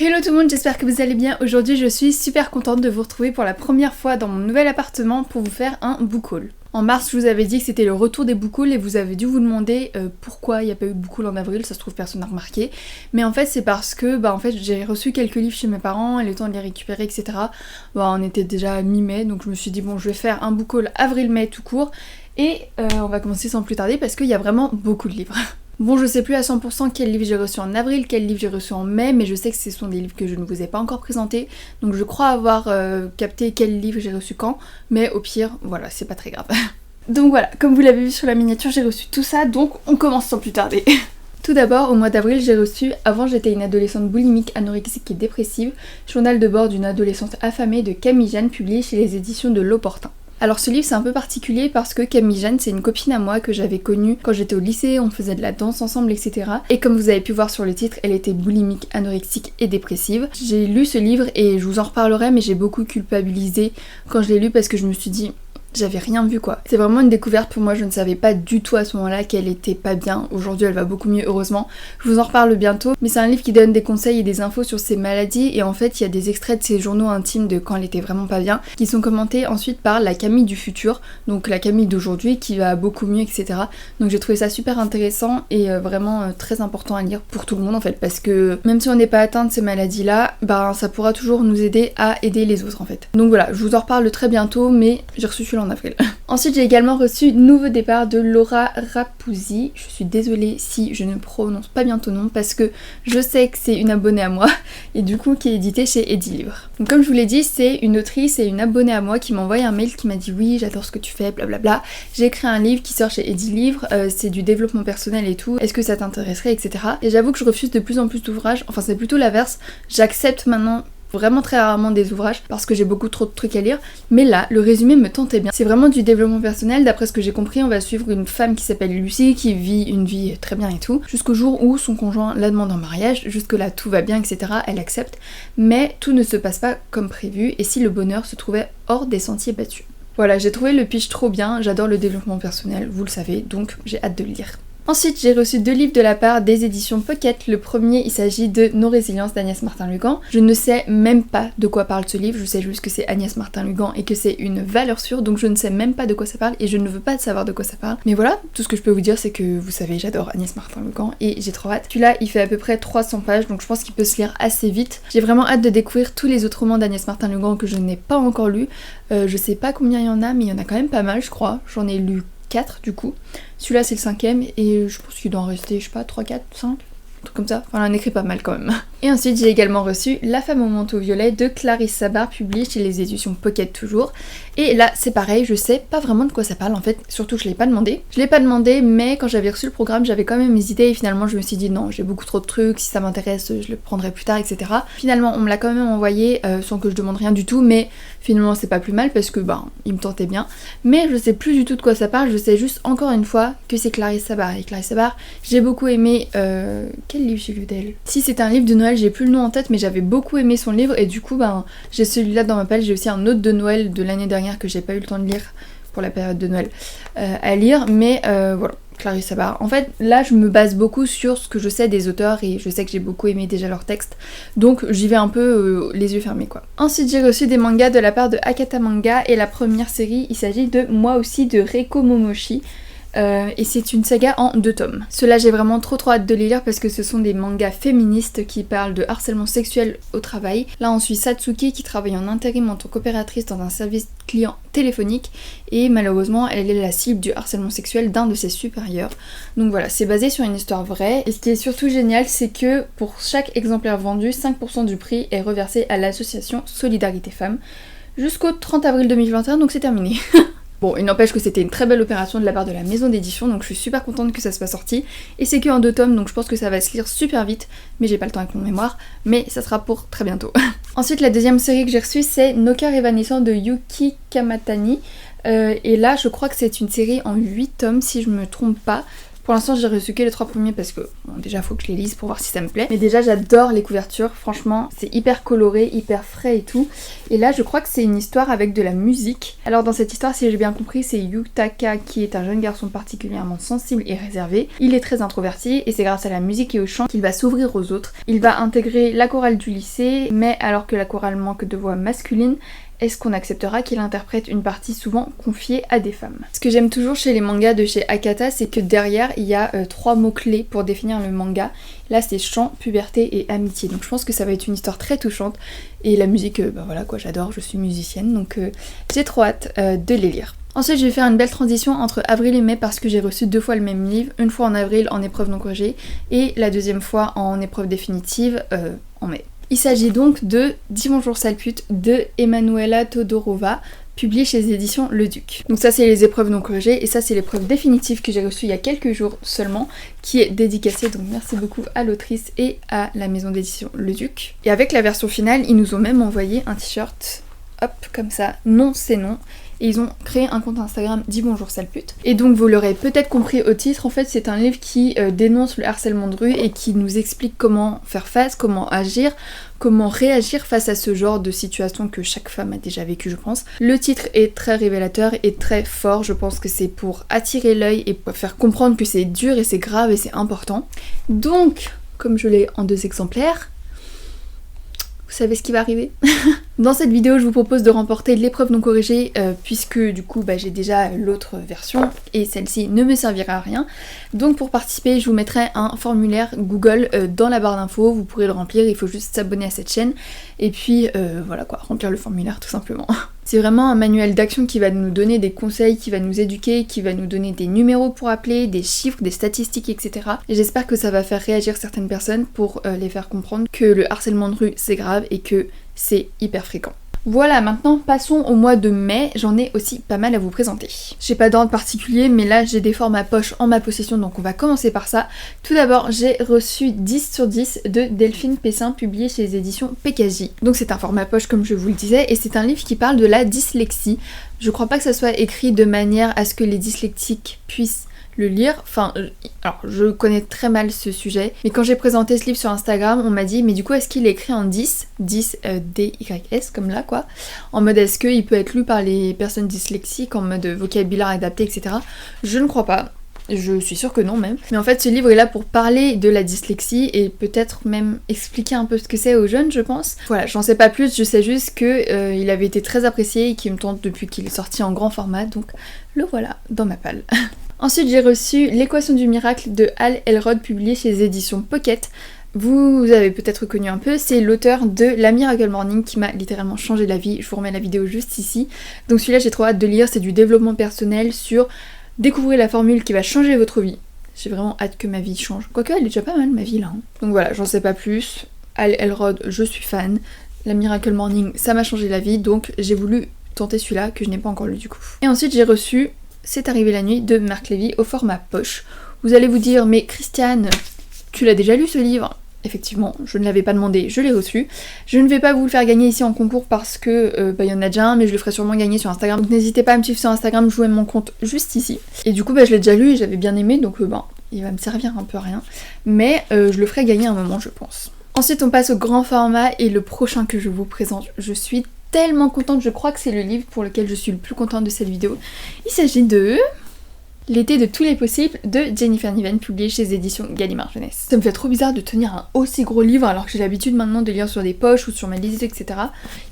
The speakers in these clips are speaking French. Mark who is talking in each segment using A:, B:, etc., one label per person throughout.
A: Hello tout le monde, j'espère que vous allez bien. Aujourd'hui je suis super contente de vous retrouver pour la première fois dans mon nouvel appartement pour vous faire un book haul. En mars je vous avais dit que c'était le retour des book hauls et vous avez dû vous demander pourquoi il n'y a pas eu de book haul en avril, ça se trouve personne n'a remarqué. Mais en fait c'est parce que j'ai reçu quelques livres chez mes parents et le temps de les récupérer etc. On était déjà mi-mai donc je me suis dit bon je vais faire un book haul avril-mai tout court et on va commencer sans plus tarder parce qu'il y a vraiment beaucoup de livres. Bon, je sais plus à 100% quel livre j'ai reçu en avril, quel livre j'ai reçu en mai, mais je sais que ce sont des livres que je ne vous ai pas encore présentés, donc je crois avoir capté quel livre j'ai reçu quand, mais au pire, voilà, c'est pas très grave. Donc voilà, comme vous l'avez vu sur la miniature, j'ai reçu tout ça, donc on commence sans plus tarder. Tout d'abord, au mois d'avril, j'ai reçu Avant j'étais une adolescente boulimique, anorexique et dépressive, journal de bord d'une adolescente affamée de Camille Jeanne, publié chez les éditions de L'Opportun. Alors ce livre c'est un peu particulier parce que Camille Jeanne c'est une copine à moi que j'avais connue quand j'étais au lycée, on faisait de la danse ensemble etc. Et comme vous avez pu voir sur le titre, elle était boulimique, anorexique et dépressive. J'ai lu ce livre et je vous en reparlerai mais j'ai beaucoup culpabilisé quand je l'ai lu parce que je me suis dit... J'avais rien vu quoi. C'est vraiment une découverte pour moi, je ne savais pas du tout à ce moment-là qu'elle était pas bien. Aujourd'hui elle va beaucoup mieux heureusement. Je vous en reparle bientôt. Mais c'est un livre qui donne des conseils et des infos sur ses maladies et en fait il y a des extraits de ses journaux intimes de quand elle était vraiment pas bien qui sont commentés ensuite par la Camille du futur, donc la Camille d'aujourd'hui qui va beaucoup mieux etc. Donc j'ai trouvé ça super intéressant et vraiment très important à lire pour tout le monde en fait parce que même si on n'est pas atteint de ces maladies là, ça pourra toujours nous aider à aider les autres en fait. Donc voilà, je vous en reparle très bientôt mais j'ai reçu celui-là en avril. Ensuite j'ai également reçu Nouveau départ de Laura Rapuzzi. Je suis désolée si je ne prononce pas bien ton nom parce que je sais que c'est une abonnée à moi et du coup qui est édité chez Edilivre. Donc comme je vous l'ai dit c'est une autrice et une abonnée à moi qui m'a envoyé un mail qui m'a dit oui j'adore ce que tu fais blablabla. J'ai écrit un livre qui sort chez Edilivre, c'est du développement personnel et tout, est-ce que ça t'intéresserait etc. Et j'avoue que je refuse de plus en plus d'ouvrages, enfin c'est plutôt l'inverse, j'accepte maintenant vraiment très rarement des ouvrages parce que j'ai beaucoup trop de trucs à lire, mais là le résumé me tentait bien. C'est vraiment du développement personnel, d'après ce que j'ai compris on va suivre une femme qui s'appelle Lucie qui vit une vie très bien et tout, jusqu'au jour où son conjoint la demande en mariage, jusque là tout va bien etc, elle accepte, mais tout ne se passe pas comme prévu et si le bonheur se trouvait hors des sentiers battus. Voilà, j'ai trouvé le pitch trop bien, j'adore le développement personnel, vous le savez, donc j'ai hâte de le lire. Ensuite, j'ai reçu 2 livres de la part des éditions Pocket. Le premier, il s'agit de Nos résiliences d'Agnès Martin-Lugan. Je ne sais même pas de quoi parle ce livre, je sais juste que c'est Agnès Martin-Lugan et que c'est une valeur sûre, donc je ne sais même pas de quoi ça parle et je ne veux pas savoir de quoi ça parle. Mais voilà, tout ce que je peux vous dire, c'est que vous savez, j'adore Agnès Martin-Lugan et j'ai trop hâte. Celui-là, il fait à peu près 300 pages, donc je pense qu'il peut se lire assez vite. J'ai vraiment hâte de découvrir tous les autres romans d'Agnès Martin-Lugan que je n'ai pas encore lus. Je sais pas combien il y en a, mais il y en a quand même pas mal, je crois. J'en ai lu 4 du coup. Celui-là c'est le 5ème et je pense qu'il doit en rester, je sais pas, 3, 4, 5, un truc comme ça. Enfin, on en écrit pas mal quand même. Et ensuite j'ai également reçu La femme au manteau violet de Clarisse Sabar, publié chez les éditions Pocket toujours. Et là c'est pareil, je sais pas vraiment de quoi ça parle en fait, surtout que je l'ai pas demandé. Je l'ai pas demandé mais quand j'avais reçu le programme j'avais quand même hésité et finalement je me suis dit non, j'ai beaucoup trop de trucs, si ça m'intéresse je le prendrai plus tard etc. Finalement on me l'a quand même envoyé sans que je demande rien du tout, mais finalement c'est pas plus mal parce que il me tentait bien. Mais je sais plus du tout de quoi ça parle, je sais juste encore une fois que c'est Clarisse Sabar. Et Clarisse Sabar, j'ai beaucoup aimé... Quel livre j'ai lu d'elle? Si c'était un livre de Noël, j'ai plus le nom en tête mais j'avais beaucoup aimé son livre et du coup j'ai celui-là dans ma pelle, j'ai aussi un autre de Noël de l'année dernière que j'ai pas eu le temps de lire pour la période de Noël à lire, mais voilà, Clarisse Sabar. En fait là je me base beaucoup sur ce que je sais des auteurs et je sais que j'ai beaucoup aimé déjà leurs textes, donc j'y vais un peu les yeux fermés quoi. Ensuite j'ai reçu des mangas de la part de Akata Manga et la première série il s'agit de Moi aussi de Reiko Momoshi. Et c'est une saga en 2 tomes. Ceux-là j'ai vraiment trop hâte de les lire parce que ce sont des mangas féministes qui parlent de harcèlement sexuel au travail. Là on suit Satsuki qui travaille en intérim en tant qu'opératrice dans un service client téléphonique et malheureusement elle est la cible du harcèlement sexuel d'un de ses supérieurs. Donc voilà, c'est basé sur une histoire vraie et ce qui est surtout génial c'est que pour chaque exemplaire vendu, 5% du prix est reversé à l'association Solidarité Femmes jusqu'au 30 avril 2021, donc c'est terminé. Bon, il n'empêche que c'était une très belle opération de la part de la maison d'édition, donc je suis super contente que ça soit sorti. Et c'est que en 2 tomes, donc je pense que ça va se lire super vite, mais j'ai pas le temps avec mon mémoire, mais ça sera pour très bientôt. Ensuite, la deuxième série que j'ai reçue, c'est Nos cœurs évanescents de Yuki Kamatani. Et là, je crois que c'est une série en 8 tomes, si je me trompe pas. Pour l'instant j'ai reçu que les 3 premiers parce que bon, déjà faut que je les lise pour voir si ça me plaît. Mais déjà j'adore les couvertures, franchement c'est hyper coloré, hyper frais et tout. Et là je crois que c'est une histoire avec de la musique. Alors dans cette histoire, si j'ai bien compris, c'est Yutaka qui est un jeune garçon particulièrement sensible et réservé. Il est très introverti et c'est grâce à la musique et au chant qu'il va s'ouvrir aux autres. Il va intégrer la chorale du lycée, mais alors que la chorale manque de voix masculine, est-ce qu'on acceptera qu'il interprète une partie souvent confiée à des femmes? Ce que j'aime toujours chez les mangas de chez Akata, c'est que derrière il y a 3 mots-clés pour définir le manga. Là c'est chant, puberté et amitié. Donc je pense que ça va être une histoire très touchante. Et la musique, bah voilà quoi, j'adore, je suis musicienne, donc j'ai trop hâte de les lire. Ensuite je vais faire une belle transition entre avril et mai parce que j'ai reçu 2 fois le même livre, une fois en avril en épreuve non corrigée et la deuxième fois en épreuve définitive en mai. Il s'agit donc de Dis bonjour sale pute de Emanuela Todorova, publié chez les éditions Le Duc. Donc ça c'est les épreuves non corrigées et ça c'est l'épreuve définitive que j'ai reçue il y a quelques jours seulement, qui est dédicacée, donc merci beaucoup à l'autrice et à la maison d'édition Le Duc. Et avec la version finale, ils nous ont même envoyé un t-shirt, hop, comme ça, non c'est non. Et ils ont créé un compte Instagram Dis bonjour sale pute. Et donc vous l'aurez peut-être compris au titre, en fait c'est un livre qui dénonce le harcèlement de rue et qui nous explique comment faire face, comment agir, comment réagir face à ce genre de situation que chaque femme a déjà vécu je pense. Le titre est très révélateur et très fort, je pense que c'est pour attirer l'œil et pour faire comprendre que c'est dur et c'est grave et c'est important. Donc, comme je l'ai en 2 exemplaires, vous savez ce qui va arriver. Dans cette vidéo, je vous propose de remporter l'épreuve non corrigée puisque du coup j'ai déjà l'autre version et celle-ci ne me servira à rien. Donc pour participer, je vous mettrai un formulaire Google dans la barre d'infos, vous pourrez le remplir, il faut juste s'abonner à cette chaîne et puis voilà quoi, remplir le formulaire tout simplement. C'est vraiment un manuel d'action qui va nous donner des conseils, qui va nous éduquer, qui va nous donner des numéros pour appeler, des chiffres, des statistiques, etc. Et j'espère que ça va faire réagir certaines personnes pour les faire comprendre que le harcèlement de rue c'est grave et que c'est hyper fréquent. Voilà, maintenant passons au mois de mai, j'en ai aussi pas mal à vous présenter. J'ai pas d'ordre particulier, mais là j'ai des formats poche en ma possession, donc on va commencer par ça. Tout d'abord, j'ai reçu 10 sur 10 de Delphine Pessin, publié chez les éditions PKJ. Donc c'est un format poche comme je vous le disais, et c'est un livre qui parle de la dyslexie. Je crois pas que ça soit écrit de manière à ce que les dyslexiques puissent le lire, enfin, alors je connais très mal ce sujet, mais quand j'ai présenté ce livre sur Instagram, on m'a dit mais du coup est-ce qu'il est écrit en 10 D-Y-S comme là quoi, en mode est-ce qu'il peut être lu par les personnes dyslexiques en mode vocabulaire adapté etc. Je ne crois pas. Je suis sûre que non même. Mais en fait ce livre est là pour parler de la dyslexie et peut-être même expliquer un peu ce que c'est aux jeunes je pense. Voilà, j'en sais pas plus, je sais juste que il avait été très apprécié et qu'il me tente depuis qu'il est sorti en grand format, donc le voilà dans ma palle. Ensuite j'ai reçu L'équation du miracle de Hal Elrod, publié chez les éditions Pocket. Vous avez peut-être connu un peu, c'est l'auteur de La Miracle Morning qui m'a littéralement changé la vie. Je vous remets la vidéo juste ici. Donc celui-là j'ai trop hâte de lire, c'est du développement personnel sur découvrir la formule qui va changer votre vie. J'ai vraiment hâte que ma vie change. Quoique elle est déjà pas mal ma vie là. Hein. Donc voilà, j'en sais pas plus. Hal Elrod, je suis fan. La Miracle Morning, ça m'a changé la vie, donc j'ai voulu tenter celui-là que je n'ai pas encore lu du coup. Et ensuite j'ai reçu C'est arrivé la nuit de Marc Lévy au format poche. Vous allez vous dire mais Christiane, tu l'as déjà lu ce livre ? Effectivement, je ne l'avais pas demandé, je l'ai reçu. Je ne vais pas vous le faire gagner ici en concours parce que y en a déjà un, mais je le ferai sûrement gagner sur Instagram. Donc n'hésitez pas à me suivre sur Instagram, je vous mets mon compte juste ici. Et du coup je l'ai déjà lu et j'avais bien aimé, donc il va me servir un peu à rien. Mais je le ferai gagner à un moment je pense. Ensuite on passe au grand format et le prochain que je vous présente, je suis tellement contente, je crois que c'est le livre pour lequel je suis le plus contente de cette vidéo. Il s'agit de L'été de tous les possibles de Jennifer Niven, publié chez les éditions Gallimard Jeunesse. Ça me fait trop bizarre de tenir un aussi gros livre alors que j'ai l'habitude maintenant de lire sur des poches ou sur ma liste etc.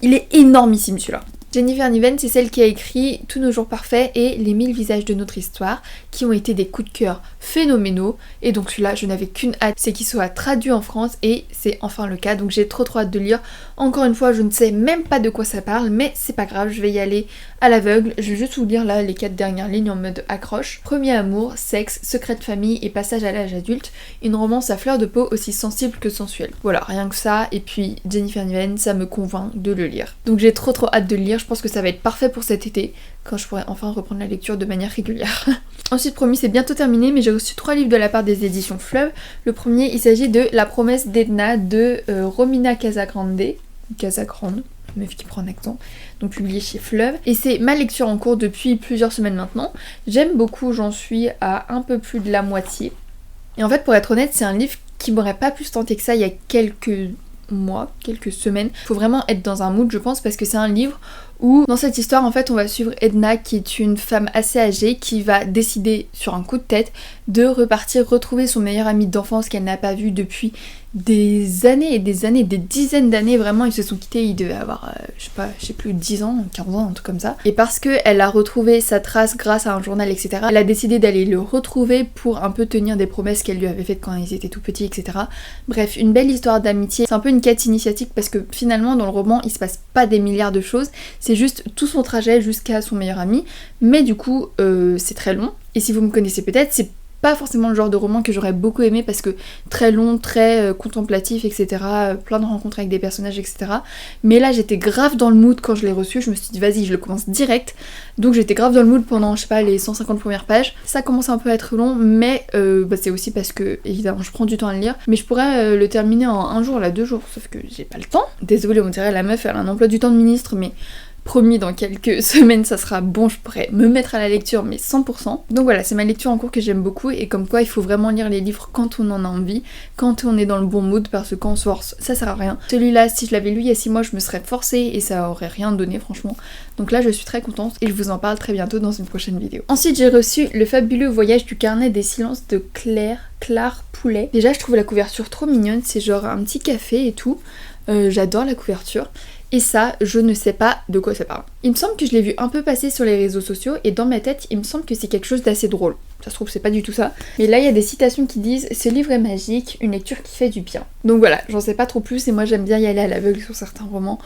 A: Il est énormissime celui-là. Jennifer Niven, c'est celle qui a écrit Tous nos jours parfaits et Les 1000 visages de notre histoire, qui ont été des coups de cœur phénoménaux. Et donc celui-là, je n'avais qu'une hâte, c'est qu'il soit traduit en France et c'est enfin le cas. Donc j'ai trop hâte de lire. Encore une fois, je ne sais même pas de quoi ça parle, mais c'est pas grave, je vais y aller à l'aveugle. Je vais juste vous lire là les 4 dernières lignes en mode accroche. Premier amour, sexe, secret de famille et passage à l'âge adulte. Une romance à fleur de peau aussi sensible que sensuelle. Voilà, rien que ça. Et puis Jennifer Niven, ça me convainc de le lire. Donc j'ai trop hâte de le lire. Je pense que ça va être parfait pour cet été, quand je pourrai enfin reprendre la lecture de manière régulière. Ensuite, promis, c'est bientôt terminé, mais j'ai reçu 3 livres de la part des éditions Fleuve. Le premier, il s'agit de La promesse d'Edna de Romina Casagrande, meuf qui prend un accent, donc publié chez Fleuve. Et c'est ma lecture en cours depuis plusieurs semaines maintenant. J'aime beaucoup, j'en suis à un peu plus de la moitié. Et en fait, pour être honnête, c'est un livre qui m'aurait pas plus tenté que ça il y a quelques mois, quelques semaines. Faut vraiment être dans un mood, je pense, parce que c'est un livre où dans cette histoire en fait on va suivre Edna qui est une femme assez âgée qui va décider sur un coup de tête de repartir retrouver son meilleur ami d'enfance qu'elle n'a pas vu depuis des années et des années, des dizaines d'années. Vraiment ils se sont quittés, ils devaient avoir je sais plus 10 ans, 15 ans, un truc comme ça. Et parce qu'elle a retrouvé sa trace grâce à un journal, etc., elle a décidé d'aller le retrouver pour un peu tenir des promesses qu'elle lui avait faites quand ils étaient tout petits, etc. Bref, une belle histoire d'amitié. C'est un peu une quête initiatique parce que finalement dans le roman il se passe pas des milliards de choses, c'est juste tout son trajet jusqu'à son meilleur ami, mais du coup c'est très long, et si vous me connaissez peut-être, c'est pas forcément le genre de roman que j'aurais beaucoup aimé parce que très long, très contemplatif, etc. Plein de rencontres avec des personnages, etc. Mais là j'étais grave dans le mood quand je l'ai reçu, je me suis dit vas-y je le commence direct, donc j'étais grave dans le mood pendant je sais pas les 150 premières pages. Ça commence un peu à être long, mais c'est aussi parce que évidemment je prends du temps à le lire, mais je pourrais le terminer en un jour, là 2 jours, sauf que j'ai pas le temps. Désolée, on dirait la meuf, elle a un emploi du temps de ministre, mais promis dans quelques semaines ça sera bon, je pourrais me mettre à la lecture mais 100%. Donc voilà, c'est ma lecture en cours que j'aime beaucoup, et comme quoi il faut vraiment lire les livres quand on en a envie, quand on est dans le bon mood, parce que quand on se force ça sert à rien. Celui-là, si je l'avais lu il y a 6 mois, je me serais forcée et ça aurait rien donné franchement. Donc là je suis très contente et je vous en parle très bientôt dans une prochaine vidéo. Ensuite j'ai reçu Le fabuleux voyage du carnet des silences de Claire Poulet. Déjà je trouve la couverture trop mignonne, c'est genre un petit café et tout. J'adore la couverture. Et ça, je ne sais pas de quoi ça parle. Il me semble que je l'ai vu un peu passer sur les réseaux sociaux, et dans ma tête, il me semble que c'est quelque chose d'assez drôle. Ça se trouve, c'est pas du tout ça. Mais là, il y a des citations qui disent « Ce livre est magique, une lecture qui fait du bien ». Donc voilà, j'en sais pas trop plus, et moi j'aime bien y aller à l'aveugle sur certains romans.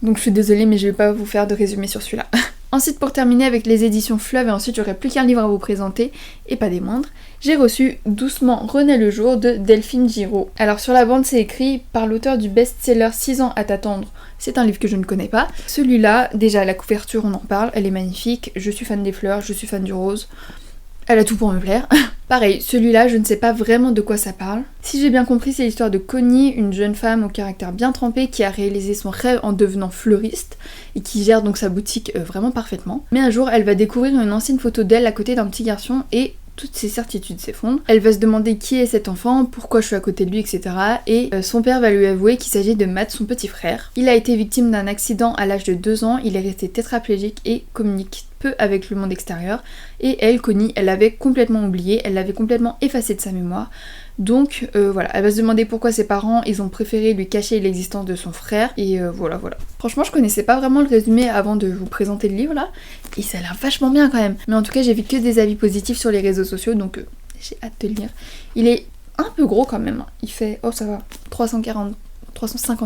A: Donc je suis désolée, mais je vais pas vous faire de résumé sur celui-là. Ensuite, pour terminer avec les éditions Fleuve, et ensuite j'aurai plus qu'un livre à vous présenter, et pas des moindres, j'ai reçu Doucement renaît le jour de Delphine Giraud. Alors sur la bande c'est écrit par l'auteur du best-seller 6 ans à t'attendre. C'est un livre que je ne connais pas. Celui-là, déjà la couverture on en parle, elle est magnifique, je suis fan des fleurs, je suis fan du rose. Elle a tout pour me plaire. Pareil, celui-là, je ne sais pas vraiment de quoi ça parle. Si j'ai bien compris, c'est l'histoire de Connie, une jeune femme au caractère bien trempé qui a réalisé son rêve en devenant fleuriste et qui gère donc sa boutique vraiment parfaitement. Mais un jour, elle va découvrir une ancienne photo d'elle à côté d'un petit garçon et toutes ses certitudes s'effondrent. Elle va se demander qui est cet enfant, pourquoi je suis à côté de lui, etc. Et son père va lui avouer qu'il s'agit de Matt, son petit frère. Il a été victime d'un accident à l'âge de 2 ans, il est resté tétraplégique et communique peu avec le monde extérieur. Et elle, Connie, elle l'avait complètement oublié, elle l'avait complètement effacé de sa mémoire. Donc voilà, elle va se demander pourquoi ses parents ils ont préféré lui cacher l'existence de son frère, et voilà. Franchement je connaissais pas vraiment le résumé avant de vous présenter le livre là, et ça a l'air vachement bien quand même. Mais en tout cas j'ai vu que des avis positifs sur les réseaux sociaux, donc j'ai hâte de le lire. Il est un peu gros quand même, il fait, oh ça va, 350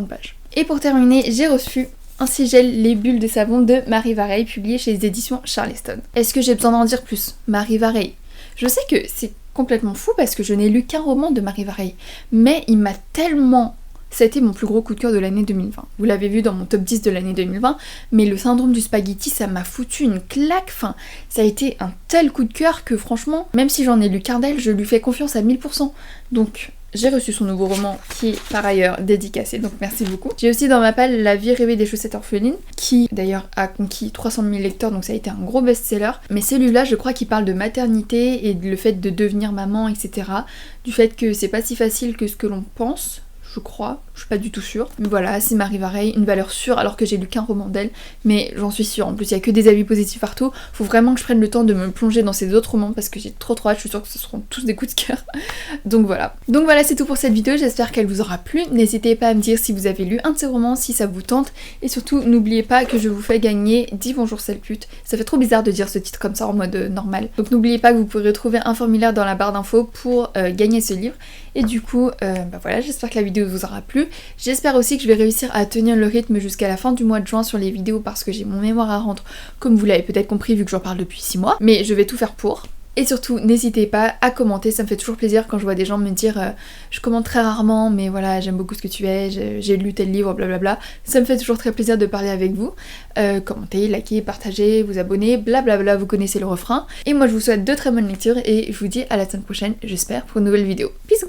A: pages. Et pour terminer, j'ai reçu un sigel Les bulles de savon de Marie Vareille, publié chez les éditions Charleston. Est-ce que j'ai besoin d'en dire plus? Marie Vareille. Je sais que c'est complètement fou parce que je n'ai lu qu'un roman de Marie Vareille, mais il m'a tellement... Ça a été mon plus gros coup de cœur de l'année 2020. Vous l'avez vu dans mon top 10 de l'année 2020, mais le syndrome du spaghetti, ça m'a foutu une claque. Enfin, ça a été un tel coup de cœur que franchement, même si j'en ai lu qu'un d'elle, je lui fais confiance à 1000%. Donc j'ai reçu son nouveau roman qui est par ailleurs dédicacé, donc merci beaucoup. J'ai aussi dans ma palle La vie rêvée des chaussettes orphelines, qui d'ailleurs a conquis 300 000 lecteurs, donc ça a été un gros best-seller. Mais celui-là, je crois qu'il parle de maternité et le fait de devenir maman, etc. Du fait que c'est pas si facile que ce que l'on pense. Je crois, je suis pas du tout sûre. Mais voilà, c'est Marie Vareille, une valeur sûre, alors que j'ai lu qu'un roman d'elle, mais j'en suis sûre. En plus, il y a que des avis positifs partout. Faut vraiment que je prenne le temps de me plonger dans ces autres romans parce que j'ai trop hâte, je suis sûre que ce seront tous des coups de cœur. Donc voilà, c'est tout pour cette vidéo, j'espère qu'elle vous aura plu. N'hésitez pas à me dire si vous avez lu un de ces romans, si ça vous tente, et surtout, n'oubliez pas que je vous fais gagner 10 bonjour sale pute. Ça fait trop bizarre de dire ce titre comme ça en mode normal. Donc n'oubliez pas que vous pourrez retrouver un formulaire dans la barre d'infos pour gagner ce livre. Et du coup, voilà, j'espère que la vidéo vous aura plu. J'espère aussi que je vais réussir à tenir le rythme jusqu'à la fin du mois de juin sur les vidéos parce que j'ai mon mémoire à rendre, comme vous l'avez peut-être compris vu que j'en parle depuis 6 mois. Mais je vais tout faire pour. Et surtout, n'hésitez pas à commenter, ça me fait toujours plaisir quand je vois des gens me dire je commente très rarement, mais voilà, j'aime beaucoup ce que tu es, j'ai lu tel livre, blablabla. Ça me fait toujours très plaisir de parler avec vous. Commentez, likez, partagez, vous abonnez, blablabla, vous connaissez le refrain. Et moi, je vous souhaite de très bonnes lectures et je vous dis à la semaine prochaine, j'espère, pour une nouvelle vidéo. Bisous!